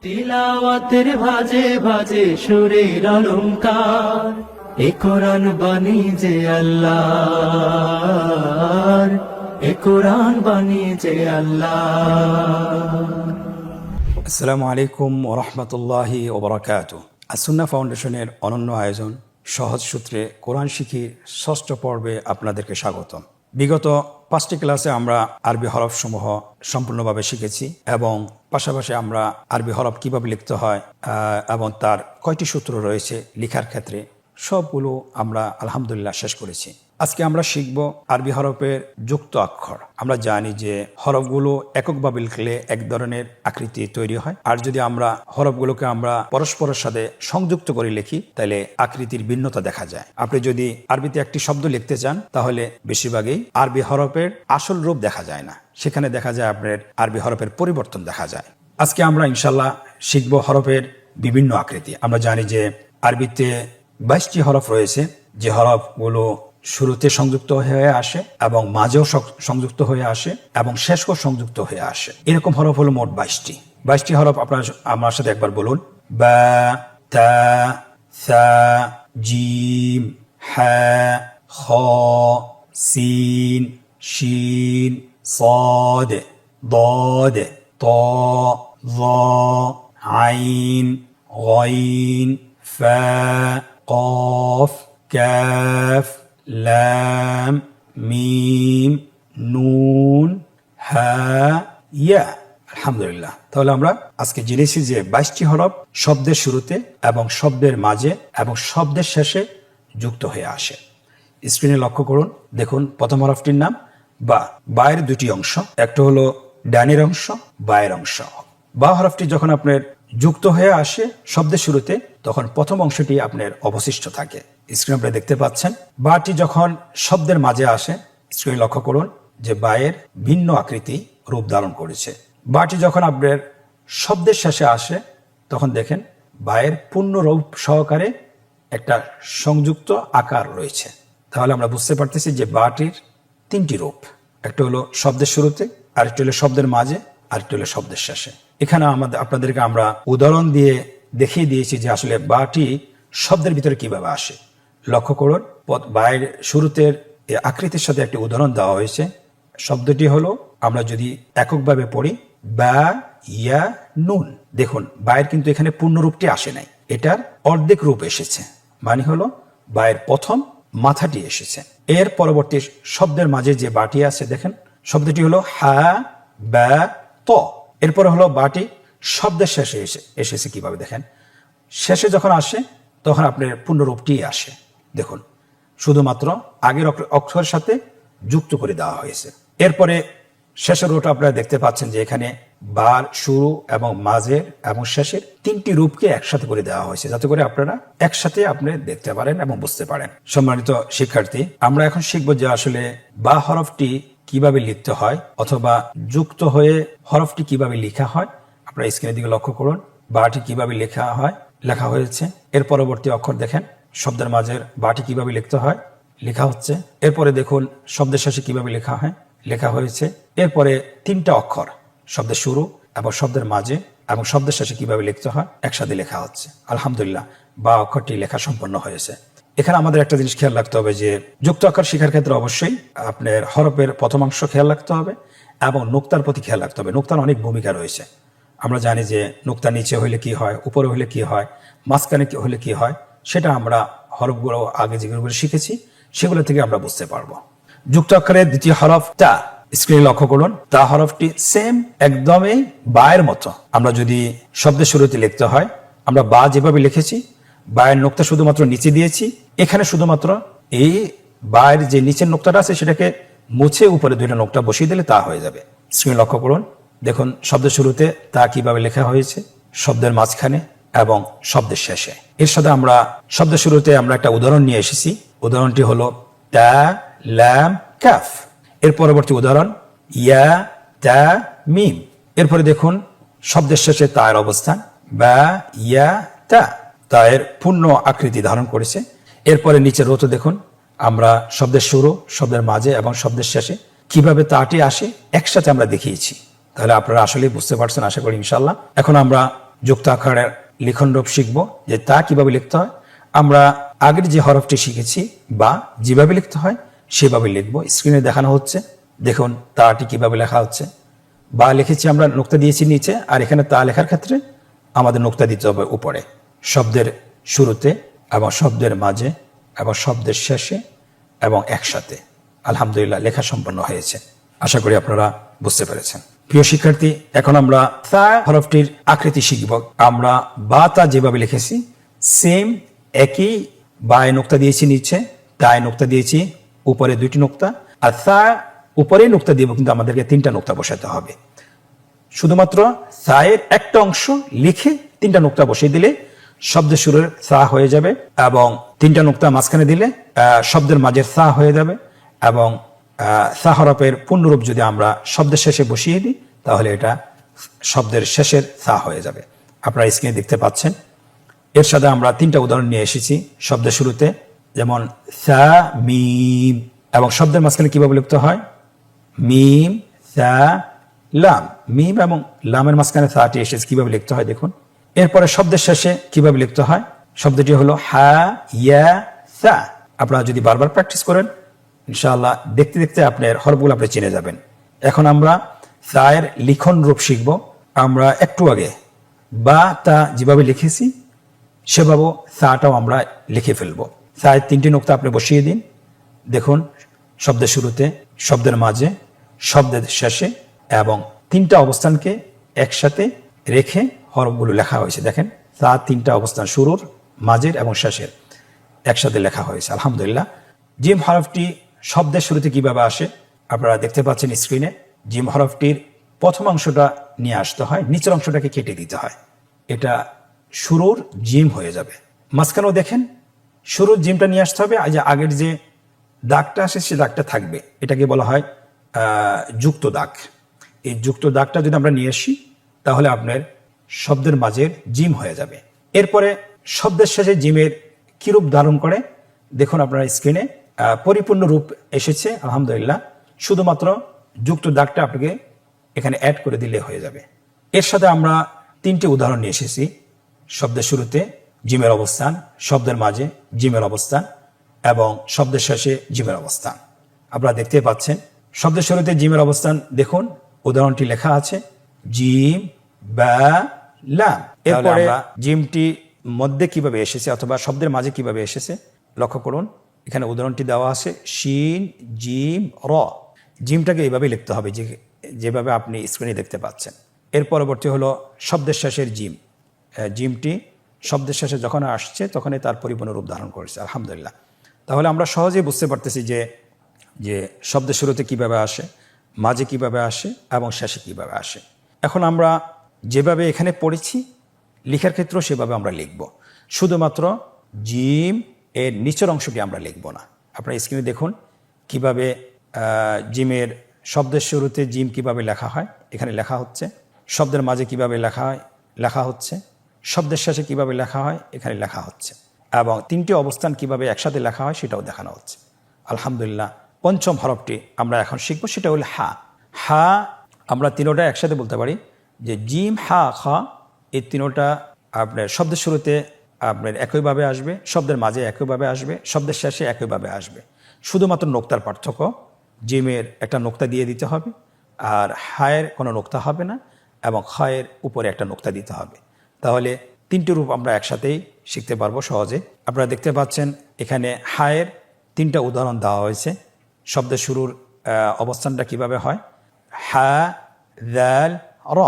তিলাওয়াতের ভাজে ভাজে সুরের অলংকার, এ কোরআন বাণী যে আল্লাহর, এ কোরআন বাণী যে আল্লাহর। আসসালামু আলাইকুম ওরহমতুল্লাহি ওবরাকাতুহু। আসুন্না ফাউন্ডেশনের অনন্য আয়োজন সহজ সূত্রে কোরআন শিখির ষষ্ঠ পর্বে আপনাদেরকে স্বাগতম। বিগত 5টি ক্লাসে আমরা আরবি হরফসমূহ সম্পূর্ণভাবে শিখেছি এবং পাশাপাশি আমরা আরবি হরফ কিভাবে লিখতে হয় এবং তার কয়টি সূত্র রয়েছে লেখার ক্ষেত্রে সবগুলো আমরা আলহামদুলিল্লাহ শেষ করেছি। আজকে আমরা শিখব আরবি হরফের যুক্ত অক্ষর। আমরা জানি যে হরফগুলো এককভাবে লিখলে এক ধরনের আকৃতি তৈরি হয়, আর যদি আমরা হরফগুলোকে আমরা পরস্পরের সাথে সংযুক্ত করে লিখি তাহলে আকৃতির ভিন্নতা দেখা যায়। আপনি যদি আরবিতে একটি শব্দ লিখতে চান তাহলে বেশিরভাগই আরবি হরফের আসল রূপ দেখা যায় না, সেখানে দেখা যায় আপনার আরবি হরফের পরিবর্তন দেখা যায়। আজকে আমরা ইনশাল্লাহ শিখব হরফের বিভিন্ন আকৃতি। আমরা জানি যে আরবিতে 22টি হরফ রয়েছে, যে হরফগুলো শুরুতে সংযুক্ত হয়ে আসে এবং মাঝেও সংযুক্ত হয়ে আসে এবং শেষও সংযুক্ত হয়ে আসে। এরকম হরফ হলো মোট 22টি হরফ। আপনারা আমার সাথে একবার বলুন: বা, তা, সা, জিম, হা, খ, সিন, শিন, صاد, ضاد, ط, ظ, عين, غين, فا, قاف, كاف, লাম, মিম, নুন, হা, ইয়া। আলহামদুলিল্লাহ। তাহলে আমরা আজকে জেনেছি যে 22টি হরফ শব্দের শুরুতে এবং শব্দের মাঝে এবং শব্দের শেষে যুক্ত হয়ে আসে। স্ক্রিনে লক্ষ্য করুন, দেখুন প্রথম হরফটির নাম বা। বায়ের দুটি অংশ, একটা হলো ডানের অংশ, বায়ের অংশ। বা হরফটি যখন আপনার যুক্ত হয়ে আসে শব্দের শুরুতে তখন প্রথম অংশটি আপনার অবশিষ্ট থাকে। স্ক্রিনে আপনারা দেখতে পাচ্ছেন। বাটি যখন শব্দের মাঝে আসে, স্ক্রিনে লক্ষ্য করুন যে বায়ের ভিন্ন আকৃতি রূপ ধারণ করেছে। বাটি যখন আপনার শব্দের শেষে আসে তখন দেখেন বায়ের পূর্ণ রূপ সহকারে একটা সংযুক্ত আকার রয়েছে। তাহলে আমরা বুঝতে পারতেছি যে বাটির 3টি রূপ, একটা হলো শব্দের শুরুতে, আরেকটা হলো শব্দের মাঝে, আরেকটা হলো শব্দের শেষে। এখানে আপনাদেরকে আমরা উদাহরণ দিয়ে দেখিয়ে দিয়েছি যে আসলে বাটি শব্দের ভিতরে কিভাবে আসে। লক্ষ্য করুন, বায়ের শুরুতে আকৃতির সাথে একটি উদাহরণ দেওয়া হয়েছে। শব্দটি হলো, আমরা যদি এককভাবে পড়ি, বা, ইয়া, নুন। দেখুন বায়ের কিন্তু এখানে পূর্ণরূপটি আসে নাই, এটার অর্ধেক রূপ এসেছে, মানে হলো বায়ের প্রথম মাথাটি এসেছে। এর পরবর্তী শব্দের মাঝে যে বাটি আছে দেখেন, শব্দটি হলো হা, বা, ত। এরপরে হলো বাটি শব্দের শেষে এসেছে কিভাবে দেখেন, শেষে যখন আসে তখন আপনার পূর্ণরূপটি আসে। দেখুন শুধুমাত্র আগের অক্ষরের সাথে যুক্ত করে দেওয়া হয়েছে। এরপরে শেষের রূপটা আপনারা দেখতে পাচ্ছেন যে এখানে বার, শুরু এবং মাঝের এবং শেষের 3টি রূপকে একসাথে করে দেওয়া হয়েছে, যাতে করে আপনারা একসাথে আপনি দেখতে পারেন এবং বুঝতে পারেন। সম্মানিত শিক্ষার্থী, আমরা এখন শিখবো যে আসলে বা হরফটি কিভাবে লিখতে হয় অথবা যুক্ত হয়ে হরফটি কিভাবে লেখা হয়। আপনারা স্ক্রিনের দিকে লক্ষ্য করুন, বাটি কিভাবে লেখা হয়েছে। এর পরবর্তী অক্ষর দেখেন, শব্দের মাঝের বাটি কিভাবে লিখতে হয় লেখা হচ্ছে। এরপরে দেখুন শব্দের শেষে কিভাবে লেখা হয়েছে। এরপরে 3টা অক্ষর, শব্দের শুরু এবং শব্দের মাঝে এবং শব্দের শেষে কিভাবে লিখতে হয় একসাথে লেখা হচ্ছে। আলহামদুলিল্লাহ, বা অক্ষরটি লেখা সম্পন্ন হয়েছে। এখানে আমাদের একটা জিনিস খেয়াল রাখতে হবে যে যুক্ত অক্ষর শেখার ক্ষেত্রে অবশ্যই আপনার হরফের প্রথম অংশ খেয়াল রাখতে হবে এবং নুক্তার প্রতি খেয়াল রাখতে হবে। নুক্তার অনেক ভূমিকা রয়েছে। আমরা জানি যে নুক্তা নিচে হলে কি হয়, উপরে হলে কি হয়, মাঝখানে হলে কি হয়, সেটা আমরা হরফগুলো আগে যেগুলো শিখেছি সেগুলো থেকে আমরা বুঝতে পারবো। যুক্ত অক্ষরের দ্বিতীয় হরফ তা। স্ক্রিনে লক্ষ্য করুন, তা হরফটি সেম একদমই বায়ের মতো। আমরা যদি শব্দের শুরুতে লিখতে হয়, আমরা বা যেভাবে লিখেছি, বায়ের নোক্তা শুধুমাত্র নিচে দিয়েছি। এখানে শুধুমাত্র এই বায়ের যে নিচের নোক্তাটা আছে সেটাকে মুছে উপরে 2টা নোক্তা বসিয়ে দিলে তা হয়ে যাবে। স্ক্রিনে লক্ষ্য করুন, দেখুন শব্দের শুরুতে তা কিভাবে লেখা হয়েছে, শব্দের মাঝখানে এবং শব্দের শেষে। এর সাথে আমরা শব্দের শুরুতে আমরা একটা উদাহরণ নিয়ে এসেছি। উদাহরণটি হলো তা, লাম, কাফ। এর পরবর্তী উদাহরণ ইয়া, তা, মিম। এরপরে দেখুন শব্দের শেষে তায়ের অবস্থান, বা, ইয়া, তা। তায়ের পূর্ণ আকৃতি ধারণ করেছে। এরপরে নিচের রোতে দেখুন আমরা শব্দের শুরু, শব্দের মাঝে এবং শব্দের শেষে কিভাবে তাটি আসে একসাথে আমরা দেখিয়েছি। তাহলে আপনারা আসলেই বুঝতে পারছেন আশা করি ইনশাল্লাহ। এখন আমরা যুক্ত আকারের লিখন রূপ শিখব, যে তা কিভাবে লিখতে হয়। আমরা আগের যে হরফটি শিখেছি বা যেভাবে লিখতে হয় সেভাবে লিখব। স্ক্রিনে দেখানো হচ্ছে, দেখুন তাটি কিভাবে লেখা হচ্ছে। বা লিখেছি আমরা, নোক্তা দিয়েছি নিচে, আর এখানে তা লেখার ক্ষেত্রে আমাদের নোক্তা দিতে হবে উপরে, শব্দের শুরুতে এবং শব্দের মাঝে এবং শব্দের শেষে এবং একসাথে। আলহামদুলিল্লাহ, লেখা সম্পন্ন হয়েছে। আশা করি আপনারা বুঝতে পেরেছেন। প্রিয় শিক্ষার্থী, এখন আমরা তা হরফটির আকৃতি শিখব। আমরা বা তা যেভাবে লিখেছি সেম একই, বায় নোক্তা দিয়েছি নিচে, তায় নোক্তা দিয়েছি উপরে 2টি নোক্তা, আর তা উপরে নোক্তা দিব, কিন্তু আমাদেরকে 3টা নোক্তা বসাতে হবে। শুধুমাত্র সায়ের একটা অংশ লিখে 3টা নোক্তা বসিয়ে দিলে শব্দের শুরুর সা হয়ে যাবে, এবং 3টা নোক্তা মাঝখানে দিলে শব্দের মাঝের সা হয়ে যাবে, এবং সা হরফের পূর্ণরূপ যদি আমরা শব্দের শেষে বসিয়ে দিই তাহলে এটা শব্দের শেষের সা হয়ে যাবে। আপনারা স্ক্রিনে দেখতে পাচ্ছেন। এর সাথে আমরা 3টা উদাহরণ নিয়ে এসেছি শব্দের শুরুতে, যেমন সা মিম, এবং শব্দের মাঝখানে কিভাবে লিখতে হয় মিম সা লাম। মিম এবং লামের মাঝখানে সাটি এসেছে, কিভাবে লিখতে হয় দেখুন। এরপরে শব্দের শেষে কিভাবে লিখতে হয়, শব্দটি হলো হা ইয়া সা। আপনারা যদি বারবার প্র্যাকটিস করেন ইনশাআল্লাহ দেখতে দেখতে আপনার হরফগুলো আপনি চিনে যাবেন। এখন আমরা সায়ের লিখন রূপ শিখব। আমরা একটু আগে বা তা যেভাবে লিখেছি সেভাবে সাটাও আমরা লিখে ফেলবো। সায়ের 3টি নোক্তা আপনি বসিয়ে দিন। দেখুন শব্দের শুরুতে, শব্দের মাঝে, শব্দের শেষে, এবং 3টা অবস্থানকে একসাথে রেখে হরফগুলো লেখা হয়েছে। দেখেন তা 3টা অবস্থান, শুরুর, মাঝের এবং শেষের একসাথে লেখা হয়েছে। আলহামদুলিল্লাহ। জিম হরফটি শব্দের শুরুতে কিভাবে আসে আপনারা দেখতে পাচ্ছেন স্ক্রিনে। জিম হরফটির প্রথম অংশটা নিয়ে আসতে হয়, নিচের অংশটাকে কেটে দিতে হয়, এটা শুরুর জিম হয়ে যাবে। মাঝখানেও দেখেন শুরুর জিমটা নিয়ে আসতে হবে, আগের যে দাগটা আসে সে দাগটা থাকবে, এটাকে বলা হয় যুক্ত দাগ। এই যুক্ত দাগটা যদি আমরা নিয়ে আসি তাহলে আপনার শব্দের মাঝের জিম হয়ে যাবে। এরপরে শব্দের শেষে জিমের কি রূপ ধারণ করে দেখুন আপনারা স্ক্রিনে, পরিপূর্ণ রূপ এসেছে আলহামদুলিল্লাহ। শুধুমাত্র যুক্ত দাগটা আপনাকে এখানে অ্যাড করে দিলে হয়ে যাবে। এর সাথে আমরা 3টি উদাহরণ নিয়ে এসেছি। শব্দের শুরুতে জিমের অবস্থান, শব্দের মাঝে জিমের অবস্থান এবং শব্দের শেষে জিমের অবস্থান আপনারা দেখতে পাচ্ছেন। শব্দের শুরুতে জিমের অবস্থান দেখুন, উদাহরণটি লেখা আছে জিম বা লাম। এরপরে জিমটি মধ্যে কিভাবে এসেছে অথবা শব্দের মাঝে কিভাবে এসেছে লক্ষ্য করুন। এখানে উদাহরণটি দেওয়া আছে শিন জিম র। জিমটাকে এইভাবে লিখতে হবে যেভাবে আপনি স্ক্রিনে দেখতে পাচ্ছেন। এর পরবর্তী হলো শব্দের শেষের জিম। জিমটি শব্দের শেষে যখন আসছে তখনই তার পরিপূর্ণ রূপ ধারণ করেছে আলহামদুলিল্লাহ। তাহলে আমরা সহজেই বুঝতে পারতেছি যে শব্দের শুরুতে কিভাবে আসে, মাঝে কিভাবে আসে এবং শেষে কিভাবে আসে। এখন আমরা যেভাবে এখানে পড়েছি লেখার ক্ষেত্রেও সেভাবে আমরা লিখব, শুধুমাত্র জিম এর নিচের অংশটি আমরা লিখব না। আপনারা স্ক্রিনে দেখুন কিভাবে জিমের শব্দের শুরুতে জিম কিভাবে লেখা হয় এখানে লেখা হচ্ছে, শব্দের মাঝে কিভাবে লেখা হচ্ছে, শব্দের শেষে কিভাবে লেখা হয় এখানে লেখা হচ্ছে, এবং 3টি অবস্থান কিভাবে একসাথে লেখা হয় সেটাও দেখানো হচ্ছে আলহামদুলিল্লাহ। পঞ্চম হরফটি আমরা এখন শিখব, সেটা হল হা। হা আমরা 3টা একসাথে বলতে পারি যে জিম হা খা। এই 3টা আপনার শব্দের শুরুতে আপনার একইভাবে আসবে, শব্দের মাঝে একইভাবে আসবে, শব্দের শেষে একইভাবে আসবে। শুধুমাত্র নোক্তার পার্থক্য, জিমের একটা নোক্তা দিয়ে দিতে হবে আর হায়ের কোনো নোক্তা হবে না, এবং খায়ের উপরে একটা নোক্তা দিতে হবে। তাহলে 3টি রূপ আমরা একসাথেই শিখতে পারবো সহজে। আপনারা দেখতে পাচ্ছেন এখানে হায়ের 3টা উদাহরণ দেওয়া হয়েছে। শব্দের শুরুর অবস্থানটা কিভাবে হয়, হা দাল র,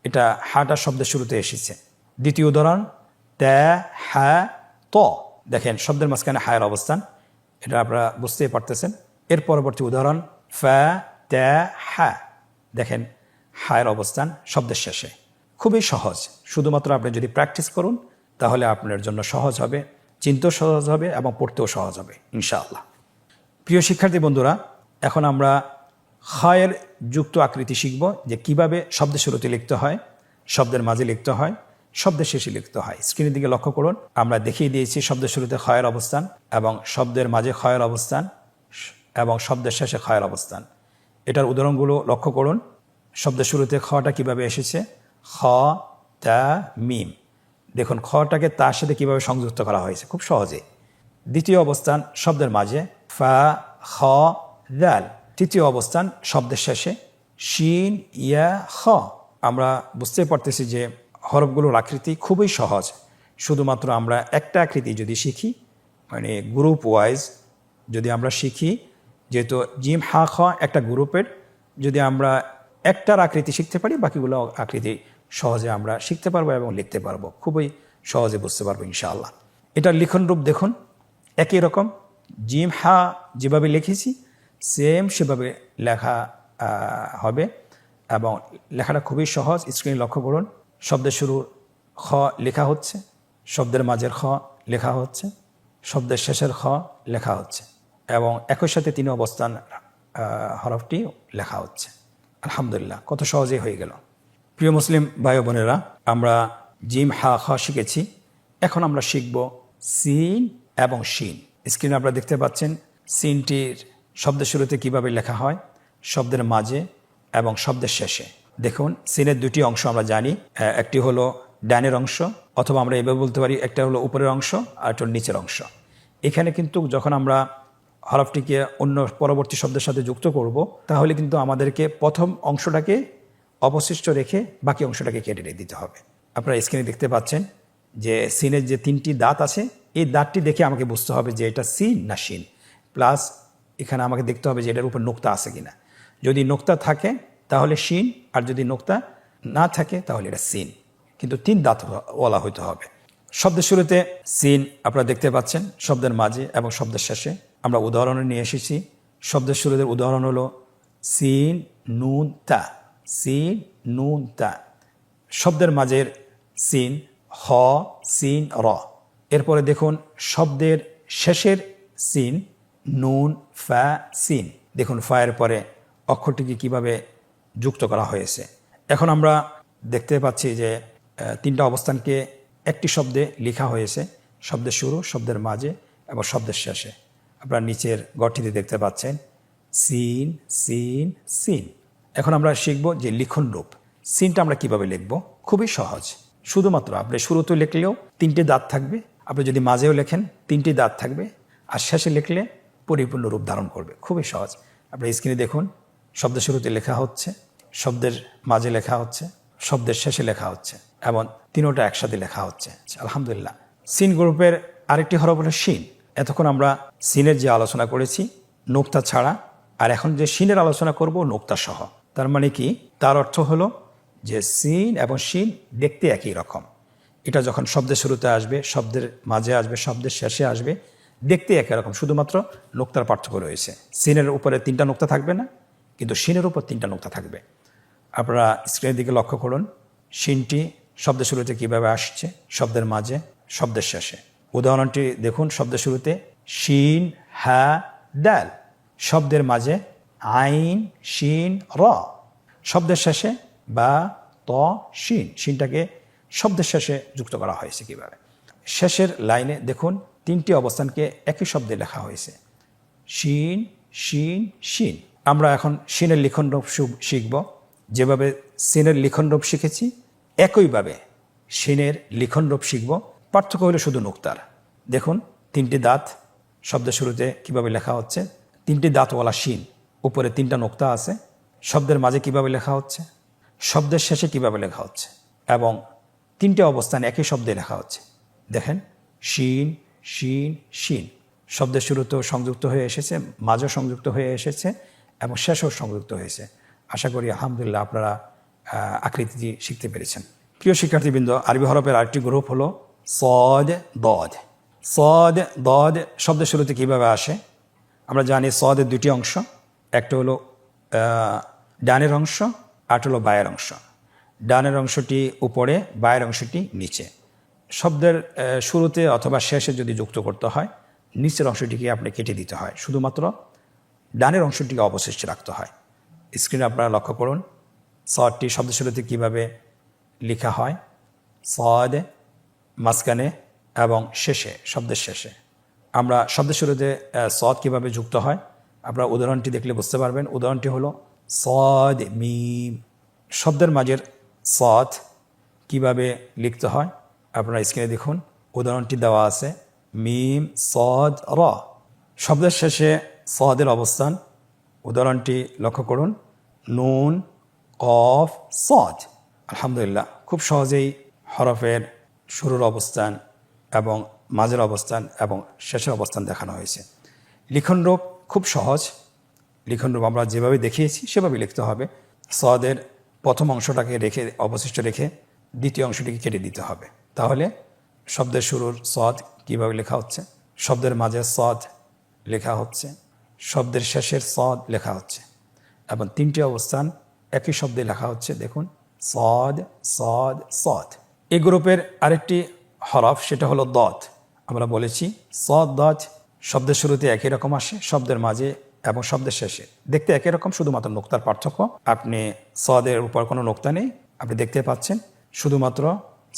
এটা হাটা শব্দের শুরুতে এসেছে। দ্বিতীয় উদাহরণ তা হা ত, দেখেন শব্দের মাঝখানে হায়ের অবস্থান, এটা আপনারা বুঝতেই পারতেছেন। এর পরবর্তী উদাহরণ ফা তা হা, দেখেন হায়ের অবস্থান শব্দের শেষে। খুবই সহজ, শুধুমাত্র আপনি যদি প্র্যাকটিস করুন তাহলে আপনার জন্য সহজ হবে, চিনতেও সহজ হবে এবং পড়তেও সহজ হবে ইনশাআল্লাহ। প্রিয় শিক্ষার্থী বন্ধুরা, এখন আমরা খায়ের যুক্ত আকৃতি শিখব, যে কিভাবে শব্দের শুরুতে লিখতে হয়, শব্দের মাঝে লিখতে হয়, শব্দের শেষে লিখতে হয়। স্ক্রিনের দিকে লক্ষ্য করুন, আমরা দেখিয়ে দিয়েছি শব্দের শুরুতে খায়ের অবস্থান এবং শব্দের মাঝে খায়ের অবস্থান এবং শব্দের শেষে খায়ের অবস্থান। এটার উদাহরণগুলো লক্ষ্য করুন। শব্দের শুরুতে খটা কিভাবে এসেছে, খ তা মিম। দেখুন খটাকে তার সাথে কিভাবে সংযুক্ত করা হয়েছে খুব সহজে। দ্বিতীয় অবস্থান শব্দের মাঝে ফা খ দাল। তৃতীয় অবস্থান শব্দের শেষে শিন ইয়া খ। আমরা বুঝতে পারতেছি যে হরফগুলোর আকৃতি খুবই সহজ। শুধুমাত্র আমরা একটা আকৃতি যদি শিখি, মানে গ্রুপ ওয়াইজ যদি আমরা শিখি, যেহেতু জিম হা খ একটা গ্রুপের, যদি আমরা একটার আকৃতি শিখতে পারি বাকিগুলো আকৃতি সহজে আমরা শিখতে পারবো এবং লিখতে পারবো, খুবই সহজে বুঝতে পারবো ইনশাআল্লাহ। এটার লিখন রূপ দেখুন একই রকম, জিম হা যেভাবে লিখেছি সেম সেভাবে লেখা হবে এবং লেখাটা খুবই সহজ। স্ক্রিনে লক্ষ্য করুন, শব্দের শুরুর খ লেখা হচ্ছে, শব্দের মাঝের খ লেখা হচ্ছে, শব্দের শেষের খ লেখা হচ্ছে এবং একই সাথে তিন অবস্থান হরফটি লেখা হচ্ছে। আলহামদুলিল্লাহ, কত সহজেই হয়ে গেল। প্রিয় মুসলিম ভাই বোনেরা, আমরা জিম হা খ শিখেছি, এখন আমরা শিখব সিন এবং শিন। স্ক্রিনে আপনারা দেখতে পাচ্ছেন সিনটির শব্দের শুরুতে কিভাবে লেখা হয়, শব্দের মাঝে এবং শব্দের শেষে। দেখুন সিনের দুটি অংশ আমরা জানি, একটি হলো ডানের অংশ, অথবা আমরা এভাবে বলতে পারি একটা হলো উপরের অংশ আর একটা নিচের অংশ। এখানে কিন্তু যখন আমরা হরফটিকে অন্য পরবর্তী শব্দের সাথে যুক্ত করব, তাহলে কিন্তু আমাদেরকে প্রথম অংশটাকে অবশিষ্ট রেখে বাকি অংশটাকে কেটে দিতে হবে। আপনারা স্ক্রিনে দেখতে পাচ্ছেন যে সিনের যে তিনটি দাঁত আছে, এই দাঁতটি দেখে আমাকে বুঝতে হবে যে এটা সিন না শিন। প্লাস এখানে আমাকে দেখতে হবে যে এটার উপর নোক্তা আছে কিনা। যদি নোক্তা থাকে তাহলে শিন, আর যদি নোক্তা না থাকে তাহলে এটা সিন, কিন্তু তিন দাঁত ওয়ালা হইতে হবে। শব্দের শুরুতে সিন আপনারা দেখতে পাচ্ছেন, শব্দের মাঝে এবং শব্দের শেষে। আমরা উদাহরণে নিয়ে এসেছি। শব্দের শুরুতে উদাহরণ হলো সিন নুন তা, সিন নুন তা। শব্দের মাঝের সিন হ সিন র। এরপরে দেখুন শব্দের শেষের সিন নুন ফা সিন। দেখুন ফায়ের পরে অক্ষরটিকে কিভাবে যুক্ত করা হয়েছে। এখন আমরা দেখতে পাচ্ছি যে তিনটা অবস্থানকে একটি শব্দে লেখা হয়েছে, শব্দের শুরু, শব্দের মাঝে এবং শব্দের শেষে। আপনারা নিচের গঠটিতে দেখতে পাচ্ছেন সিন সিন সিন। এখন আমরা শিখব যে লিখন রূপ। সিনটা আমরা কিভাবে লিখব, খুবই সহজ। শুধুমাত্র আপনি শুরুতে লিখলেও তিনটে দাঁত থাকবে, আপনি যদি মাঝেও লেখেন তিনটি দাঁত থাকবে, আর শেষে লিখলে পরিপূর্ণ রূপ ধারণ করবে, খুবই সহজ। আপনি স্ক্রিনে দেখুন, শব্দের শুরুতে লেখা হচ্ছে, শব্দের মাঝে লেখা হচ্ছে, শব্দের শেষে লেখা হচ্ছে এবং তিনোটা একসাথে লেখা হচ্ছে। আলহামদুলিল্লাহ। সিন গ্রুপের আরেকটি হরফ হলো শিন। এতক্ষণ আমরা সিনের যে আলোচনা করেছি নোক্তা ছাড়া, আর এখন যে শিনের আলোচনা করব নোক্তা সহ। তার মানে কি, তার অর্থ হলো যে সিন এবং শিন দেখতে একই রকম। এটা যখন শব্দের শুরুতে আসবে, শব্দের মাঝে আসবে, শব্দের শেষে আসবে, দেখতে একই রকম, শুধুমাত্র নোক্তার পার্থক্য রয়েছে। সিনের উপরে তিনটা নোক্তা থাকবে না, কিন্তু শিনের উপর তিনটা নোক্তা থাকবে। আপনারা স্ক্রিনের দিকে লক্ষ্য করুন, শিনটি শব্দের শুরুতে কিভাবে আসছে, শব্দের মাঝে, শব্দের শেষে। উদাহরণটি দেখুন, শব্দের শুরুতে শিন হা ডাল, শব্দের মাঝে আইন শিন র, শব্দের শেষে বা ত শিন। শিনটাকে শব্দের শেষে যুক্ত করা হয়েছে কিভাবে। শেষের লাইনে দেখুন তিনটি অবস্থানকে একই শব্দে লেখা হয়েছে, শিন শিন শিন। আমরা এখন শিনের লিখন রূপ শিখব। যেভাবে সিনের লিখন রূপ শিখেছি একইভাবে শিনের লিখন রূপ শিখব। পার্থক্য হলো শুধু নোক্তার। দেখুন তিনটি দাঁত শব্দের শুরুতে কিভাবে লেখা হচ্ছে, তিনটি দাঁতওয়ালা শিন, উপরে তিনটা নোক্তা আছে। শব্দের মাঝে কিভাবে লেখা হচ্ছে, শব্দের শেষে কিভাবে লেখা হচ্ছে, এবং তিনটে অবস্থান একই শব্দে লেখা হচ্ছে। দেখেন শিন শিন শিন, শব্দের শুরুতেও সংযুক্ত হয়ে এসেছে, মাঝেও সংযুক্ত হয়ে এসেছে এবং শেষেও সংযুক্ত হয়েছে। আশা করি আলহামদুলিল্লাহ আপনারা আকৃতি শিখতে পেরেছেন। প্রিয় শিক্ষার্থীবৃন্দ, আরবি হরফের আরেকটি গ্রুপ হলো সদ দদ। সদ দদ শব্দের শুরুতে কিভাবে আসে আমরা জানি। সদের দুটি অংশ, একটা হলো ডানের অংশ, আর হলো বায়ের অংশ। ডানের অংশটি উপরে, বায়ের অংশটি নিচে। শব্দের শুরুতে অথবা শেষে যদি যুক্ত করতে হয়, নিচের অংশটিকে আপনি কেটে দিতে হয়, শুধুমাত্র ডানের অংশটিকে অবশিষ্ট রাখতে হয়। স্ক্রিনে আপনারা লক্ষ্য করুন সদটি শব্দের শুরুতে কীভাবে লেখা হয়, সদ মাঝখানে এবং শেষে, শব্দের শেষে। আমরা শব্দের শুরুতে সদ কীভাবে যুক্ত হয় আপনারা উদাহরণটি দেখলে বুঝতে পারবেন। উদাহরণটি হলো সদ মিম। শব্দের মাঝের সদ কিভাবে লিখতে হয় আপনারা স্ক্রিনে দেখুন। উদাহরণটি দেওয়া আছে মিম সদ র। শব্দের শেষে সদের অবস্থান উদাহরণটি লক্ষ্য করুন নুন কফ সদ। আলহামদুলিল্লাহ, খুব সহজেই হরফের শুরুর অবস্থান এবং মাঝের অবস্থান এবং শেষের অবস্থান দেখানো হয়েছে। লিখনরূপ খুব সহজ। লিখনরূপ আমরা যেভাবে দেখিয়েছি সেভাবে লিখতে হবে। সদের প্রথম অংশটাকে রেখে অবশিষ্ট রেখে দ্বিতীয় অংশটিকে কেটে দিতে হবে। তাহলে শব্দের শুরুর সদ কীভাবে লেখা হচ্ছে, শব্দের মাঝের সদ লেখা হচ্ছে, শব্দের শেষের সদ লেখা হচ্ছে এবং তিনটি অবস্থান একই শব্দে লেখা হচ্ছে। দেখুন সদ সদ সদ। এই গ্রুপের আরেকটি হরফ সেটা হলো দত। আমরা বলেছি সদ দত শব্দের শুরুতে একই রকম আসে, শব্দের মাঝে এবং শব্দের শেষে দেখতে একই রকম, শুধুমাত্র নোক্তার পার্থক্য। আপনি সদের উপর কোনো নোক্তা নেই, আপনি দেখতে পাচ্ছেন শুধুমাত্র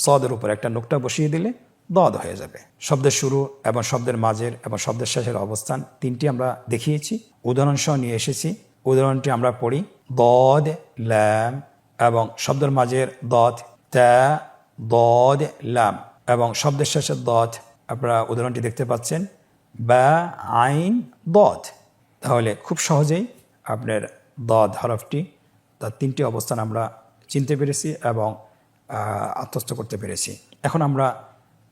সদের উপর একটা নোক্তা বসিয়ে দিলে দদ হয়ে যাবে। শব্দের শুরু এবং শব্দের মাঝের এবং শব্দের শেষের অবস্থান তিনটি আমরা দেখিয়েছি, উদাহরণ সহ নিয়ে এসেছি। উদাহরণটি আমরা পড়ি দদ ল্যাম এবং শব্দের মাঝের দদ তা দদ ল্যাম এবং শব্দের শেষের দদ আপনারা উদাহরণটি দেখতে পাচ্ছেন বা আইন দদ। তাহলে খুব সহজেই আপনার দদ হরফটি তার তিনটি অবস্থান আমরা চিনতে পেরেছি এবং আত্মস্থ করতে পেরেছি। এখন আমরা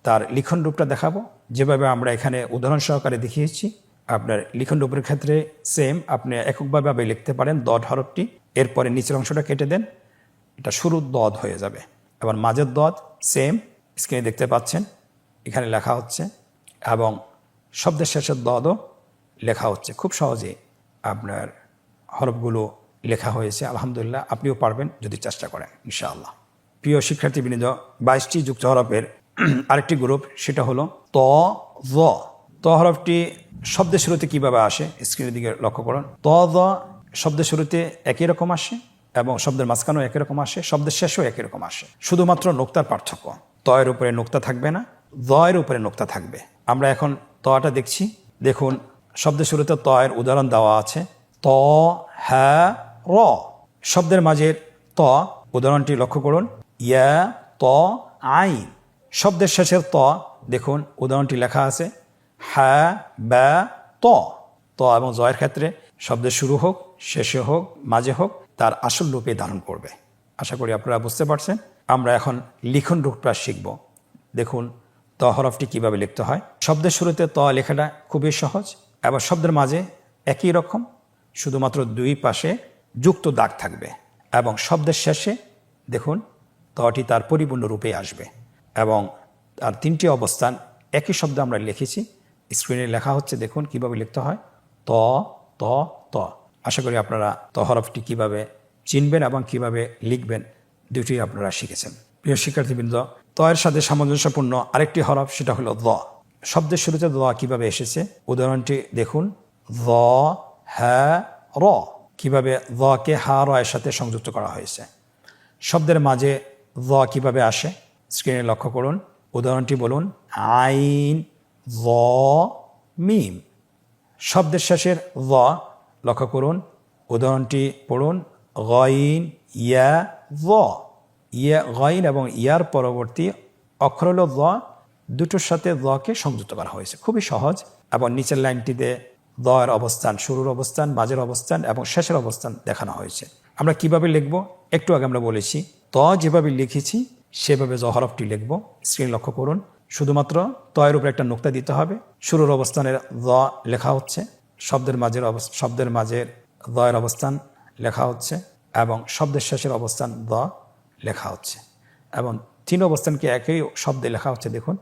তার লিখন রূপটা দেখাবো, যেভাবে আমরা এখানে উদাহরণ সহকারে দেখিয়েছি। আপনার লিখন রূপের ক্ষেত্রে সেম, আপনি এককভাবে লিখতে পারেন দদ হরফটি, এরপরে নিচের অংশটা কেটে দেন, এটা শুরুর দদ হয়ে যাবে। এবার মাঝের দদ সেম, স্ক্রিনে দেখতে পাচ্ছেন এখানে লেখা হচ্ছে এবং শব্দের শেষের দদও লেখা হচ্ছে। খুব সহজে আপনার হরফগুলো লেখা হয়েছে। আলহামদুলিল্লাহ, আপনিও পারবেন যদি চেষ্টা করেন ইনশাআল্লাহ। প্রিয় শিক্ষার্থীবৃন্দ, 22টি যুক্ত হরফের আরেকটি গ্রুপ সেটা হলো ত জ। ত হরফটি শব্দের শুরুতে কিভাবে আসে স্ক্রিনের দিকে লক্ষ্য করুন। ত জ শব্দের শুরুতে একই রকম আসে এবং শব্দের মাঝখানেও একই রকম আসে, শব্দের শেষেও একই রকম আসে, শুধুমাত্র নোক্তার পার্থক্য। তয়ের উপরে নোক্তা থাকবে না, জয়ের উপরে নোক্তা থাকবে। আমরা এখন তটা দেখছি। দেখুন শব্দের শুরুতে তয়ের উদাহরণ দেওয়া আছে ত হ্যাঁ র। শব্দের মাঝের ত উদাহরণটি লক্ষ্য করুন ইয়া ত আইন। শব্দের শেষের ত দেখুন উদাহরণটি লেখা আছে হ্যাঁ বা ত। ত এবং জয়ের ক্ষেত্রে শব্দের শুরু হোক শেষে হোক মাঝে হোক তার আসল রূপে ধারণ করবে। আশা করি আপনারা বুঝতে পারছেন। আমরা এখন লিখন রূপটা শিখব। দেখুন ত হরফটি কিভাবে লিখতে হয়। শব্দের শুরুতে ত লেখাটা খুবই সহজ এবং শব্দের মাঝে একই রকম, শুধুমাত্র দুই পাশে যুক্ত দাগ থাকবে এবং শব্দের শেষে দেখুন তটি তার পরিপূর্ণ রূপে আসবে এবং তার তিনটি অবস্থান একই শব্দে আমরা লিখেছি। স্ক্রিনে লেখা হচ্ছে, দেখুন কিভাবে লিখতে হয় ত ত ত। আশা করি আপনারা ত হরফটি কিভাবে চিনবেন এবং কিভাবে লিখবেন দুটি আপনারা শিখেছেন। প্রিয় শিক্ষার্থীবৃন্দ, তয়ের সাথে সামঞ্জস্যপূর্ণ আরেকটি হরফ সেটা হলো দ। শব্দের শুরুতে দ কিভাবে এসেছে উদাহরণটি দেখুন দ হ্যাঁ র। কিভাবে দকে হা র এর সাথে সংযুক্ত করা হয়েছে। শব্দের মাঝে দ কিভাবে আসে স্ক্রিনে লক্ষ্য করুন। উদাহরণটি বলুন আইন দ মিম। শব্দের শেষের দ লক্ষ্য করুন। উদাহরণটি পড়ুন গইন ইয়া দ। ইয়া গইন এবং ইয়ার পরবর্তী অক্ষর হল দ, দুটোর সাথে দকে সংযুক্ত করা হয়েছে। খুবই সহজ। এবং নিচের লাইনটিতে দয়ের অবস্থান, শুরুর অবস্থান, মাঝের অবস্থান এবং শেষের অবস্থান দেখানো হয়েছে। আমরা কিভাবে লিখব একটু আগে আমরা বলেছি। ত যেভাবে লিখেছি সেভাবে জ হরফটি লিখব। স্ক্রিন লক্ষ্য করুন। শুধুমাত্র তয়ের উপরে একটা নোক্তা দিতে হবে। শুরুর অবস্থানের দ লেখা হচ্ছে, শব্দের মাঝের দয়ের অবস্থান লেখা হচ্ছে এবং শব্দের শেষের অবস্থান দ লেখা হচ্ছে এবং তিন অবস্থানকে একই শব্দে লেখা হচ্ছে। দেখুন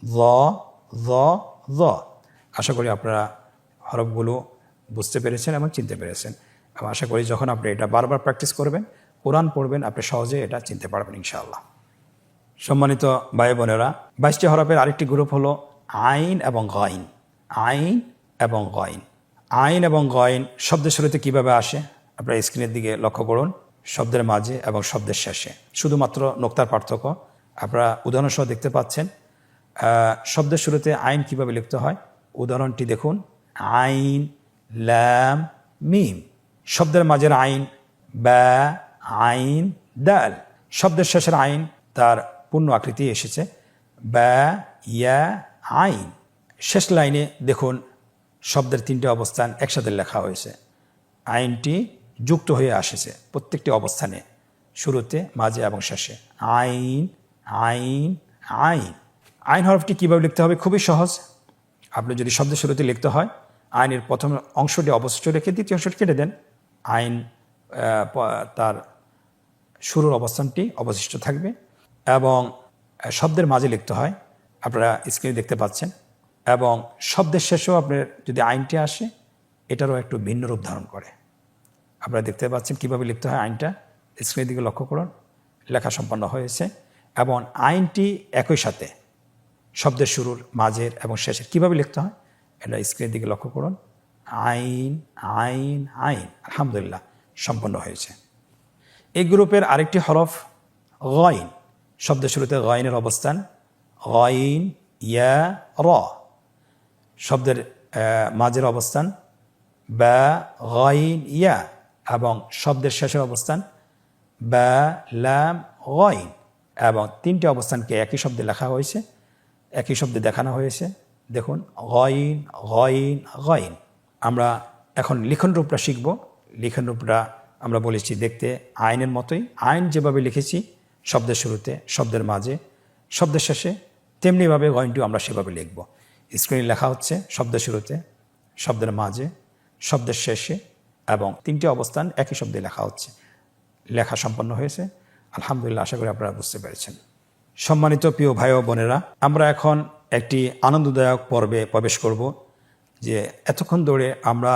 দ দ দ। আশা করি আপনারা হরফগুলো বুঝতে পেরেছেন এবং চিনতে পেরেছেন এবং আশা করি যখন আপনি এটা বারবার প্র্যাকটিস করবেন, কোরআন পড়বেন, আপনি সহজে এটা চিনতে পারবেন ইনশাআল্লাহ। সম্মানিত ভাই বোনেরা, 22টি হরফের আরেকটি গ্রুপ হলো আইন এবং গইন। আইন এবং গইন। আইন এবং গইন শব্দের শুরুতে কিভাবে আসে আপনারা স্ক্রিনের দিকে লক্ষ্য করুন। শব্দের মাঝে এবং শব্দের শেষে, শুধুমাত্র নোক্তার পার্থক্য। আপনারা উদাহরণ সহ দেখতে পাচ্ছেন। শব্দের শুরুতে আইন কিভাবে লিখতে হয় উদাহরণটি দেখুন আইন ল্যাম মিম। শব্দের মাঝের আইন বা আইন দাল। শব্দের শেষের আইন তার পূর্ণ আকৃতি এসেছে বা ইয়া আইন। শেষ লাইনে দেখুন শব্দের 3টে অবস্থান একসাথে লেখা হয়েছে। আইনটি যুক্ত হয়ে আসেছে প্রত্যেকটি অবস্থানে, শুরুতে, মাঝে এবং শেষে। আইন আইন আইন। আইন হরফটি কীভাবে লিখতে হবে? খুবই সহজ। আপনি যদি শব্দের শুরুতে লিখতে হয়, আইনের প্রথম অংশটি অবশিষ্ট রেখে দ্বিতীয় অংশটি কেটে দেন। আইন তার শুরুর অবস্থানটি অবশিষ্ট থাকবে। এবং শব্দের মাঝে লিখতে হয়, আপনারা স্ক্রিনে দেখতে পাচ্ছেন। এবং শব্দের শেষেও আপনার যদি আইনটি আসে, এটারও একটু ভিন্ন রূপ ধারণ করে। আপনারা দেখতে পাচ্ছেন কীভাবে লিখতে হয় আইনটা। স্ক্রিনের দিকে লক্ষ্য করুন, লেখা সম্পন্ন হয়েছে। এবং আইনটি একই সাথে শব্দের শুরুর, মাঝের এবং শেষের কীভাবে লিখতে হয় এটা স্ক্রিনের দিকে লক্ষ্য করুন। আইন আইন আইন। আলহামদুলিল্লাহ, সম্পন্ন হয়েছে। এই গ্রুপের আরেকটি হরফ গইন। শব্দের শুরুতে গইনের অবস্থান গইন ইয়া র। শব্দের মাঝের অবস্থান বা গইন ইয়া, এবং শব্দের শেষের অবস্থান বা লাম গইন। এবং 3টে অবস্থানকে একই শব্দে লেখা হয়েছে, একই শব্দে দেখানো হয়েছে। দেখুন গইন গইন গইন। আমরা এখন লিখন রূপটা শিখব। লিখন রূপটা আমরা বলেছি দেখতে আইনের মতোই। আইন যেভাবে লিখেছি শব্দের শুরুতে, শব্দের মাঝে, শব্দের শেষে, তেমনিভাবে গইনটিও আমরা সেভাবে লিখব। স্ক্রিনে লেখা হচ্ছে শব্দের শুরুতে, শব্দের মাঝে, শব্দের শেষে, এবং 3টে অবস্থান একই শব্দে লেখা হচ্ছে। লেখা সম্পন্ন হয়েছে। আলহামদুলিল্লাহ, আশা করি আপনারা বুঝতে পেরেছেন। সম্মানিত প্রিয় ভাই ও বোনেরা, আমরা এখন একটি আনন্দদায়ক পর্বে প্রবেশ করব। যে এতক্ষণ ধরে আমরা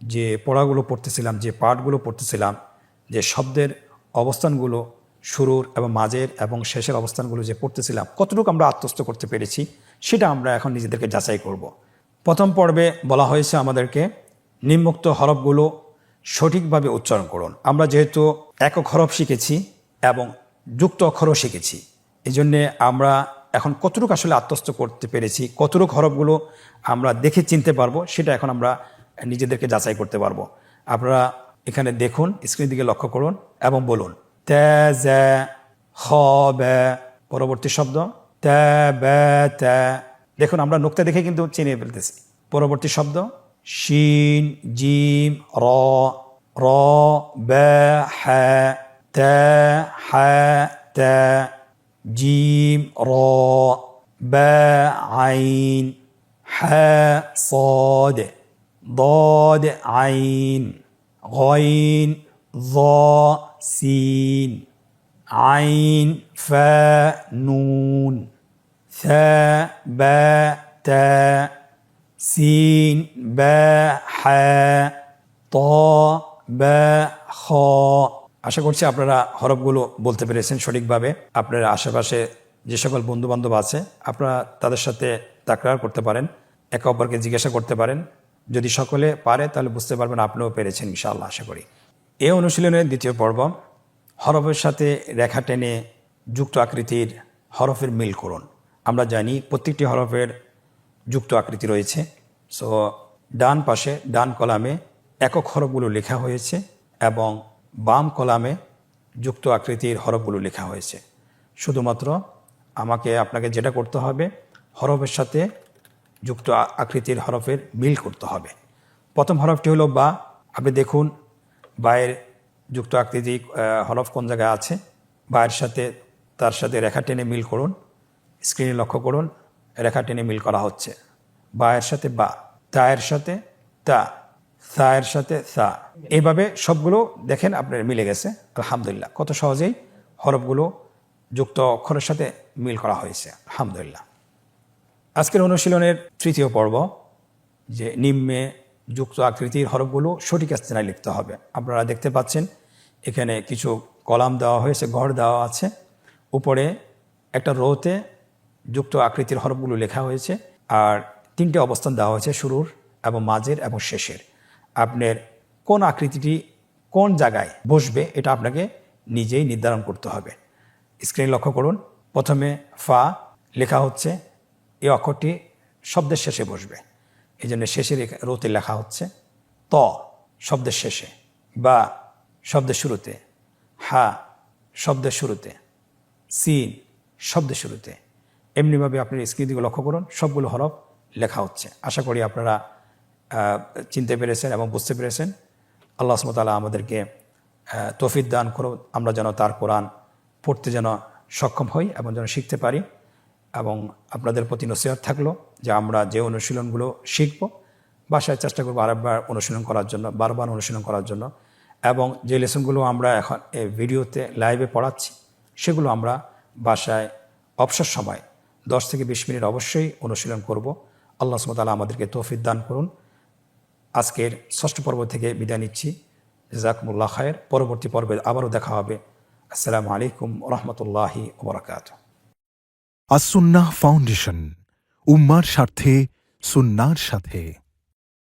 যে পড়াগুলো পড়তেছিলাম, যে পাঠগুলো পড়তেছিলাম, যে শব্দের অবস্থানগুলো শুরুর এবং মাঝের এবং শেষের অবস্থানগুলো যে পড়তেছিলাম, কতটুকু আমরা আত্মস্থ করতে পেরেছি সেটা আমরা এখন নিজেদেরকে যাচাই করব। প্রথম পর্বে বলা হয়েছে আমাদেরকে নিম্নোক্ত হরফগুলো সঠিকভাবে উচ্চারণ করুন। আমরা যেহেতু একক হরফ শিখেছি এবং যুক্ত অক্ষরও শিখেছি, এই জন্যে আমরা এখন কতটুকু আসলে আত্মস্থ করতে পেরেছি, কতটুকু হরফগুলো আমরা দেখে চিনতে পারবো, সেটা এখন আমরা নিজেদেরকে যাচাই করতে পারবো। আপনারা এখানে দেখুন, স্ক্রিনের দিকে লক্ষ্য করুন এবং বলুন তা জা খ বা। পরবর্তী শব্দ তা বা তা। দেখুন আমরা নোক্তা দেখে কিন্তু চিনে ফেলতেছি। পরবর্তী শব্দ শিন জিম র র বা হা তা হা তা জিম র বা আইন হা صاد ضاد عين غين ظا سين عين فاء نون ثاء باء تاء سين باء حاء طاء باء خاء। আশা করছি আপনারা হরফগুলো বলতে পেরেছেন সঠিকভাবে। আপনার আশেপাশে যে সকল বন্ধুবান্ধব আছে, আপনারা তাদের সাথে তাকরার করতে পারেন, একে অপরকে জিজ্ঞাসা করতে পারেন। যদি সকলে পারে তাহলে বুঝতে পারবেন আপনিও পেরেছেন ইনশাআল্লাহ, আশা করি। এই অনুশীলনের দ্বিতীয় পর্ব, হরফের সাথে রেখা টেনে যুক্ত আকৃতির হরফের মিল করুন। আমরা জানি প্রত্যেকটি হরফের যুক্ত আকৃতি রয়েছে। সো ডান পাশে, ডান কলামে একক হরফগুলো লেখা হয়েছে এবং বাম কলামে যুক্ত আকৃতির হরফগুলো লেখা হয়েছে। শুধুমাত্র আপনাকে যেটা করতে হবে, হরফের সাথে যুক্ত আকৃতির হরফের মিল করতে হবে। প্রথম হরফটি হলো বা। আপনি দেখুন বায়ের যুক্ত আকৃতি হরফ কোন জায়গায় আছে, বায়ের সাথে তার সাথে রেখা টেনে মিল করুন। স্ক্রিনে লক্ষ্য করুন, রেখা টেনে মিল করা হচ্ছে। বায়ের সাথে বা, তায়ের সাথে তা, সায়ের সাথে সা, এইভাবে সবগুলো দেখেন আপনার মিলে গেছে। আলহামদুলিল্লাহ, কত সহজেই হরফগুলো যুক্ত অক্ষরের সাথে মিল করা হয়েছে। আলহামদুলিল্লাহ। আজকের অনুশীলনের তৃতীয় পর্ব, যে নিম্নে যুক্ত আকৃতির হরফগুলো সঠিক স্থানে লিখতে হবে। আপনারা দেখতে পাচ্ছেন এখানে কিছু কলাম দেওয়া হয়েছে, ঘর দেওয়া আছে। উপরে একটা রোতে যুক্ত আকৃতির হরফগুলো লেখা হয়েছে, আর 3টে অবস্থান দেওয়া হয়েছে, শুরুর এবং মাঝের এবং শেষের। আপনার কোন আকৃতিটি কোন জায়গায় বসবে এটা আপনাকে নিজেই নির্ধারণ করতে হবে। স্ক্রিনে লক্ষ্য করুন, প্রথমে ফা লেখা হচ্ছে, এই অক্ষরটি শব্দের শেষে বসবে, এই জন্য শেষের রোতে লেখা হচ্ছে। ত শব্দের শেষে, বা শব্দের শুরুতে, হা শব্দের শুরুতে, সিন শব্দের শুরুতে। এমনিভাবে আপনার স্ক্রিনের দিকে লক্ষ্য করুন, সবগুলো হরফ লেখা হচ্ছে। আশা করি আপনারা চিনতে পেরেছেন এবং বুঝতে পেরেছেন। আল্লাহ সুবহানাহু ওয়া তাআলা আমাদেরকে তৌফিক দান করুন, আমরা যেন তার কোরআন পড়তে যেন সক্ষম হই এবং যেন শিখতে পারি। এবং আপনাদের প্রতি নসিহত থাকলো যে আমরা যে অনুশীলনগুলো শিখব বাসায় চেষ্টা করবো আরেকবার অনুশীলন করার জন্য, বারবার অনুশীলন করার জন্য। এবং যে লেসনগুলো আমরা এখন এই ভিডিওতে লাইভে পড়াচ্ছি সেগুলো আমরা বাসায় অবসর সময় 10 থেকে 20 মিনিট অবশ্যই অনুশীলন করব। আল্লাহ সুবহানাহু ওয়া তাআলা আমাদেরকে তৌফিক দান করুন। আজকের ষষ্ঠ পর্ব থেকে বিদায় নিচ্ছি। জাযাকুমুল্লাহ খায়ের। পরবর্তী পর্বে আবারও দেখা হবে। আসসালামু আলাইকুম ওয়া রাহমাতুল্লাহি ওয়া বারাকাতুহু। আসুন্নাহ ফাউন্ডেশন, উম্মার স্বার্থে সুন্নাহর সাথে।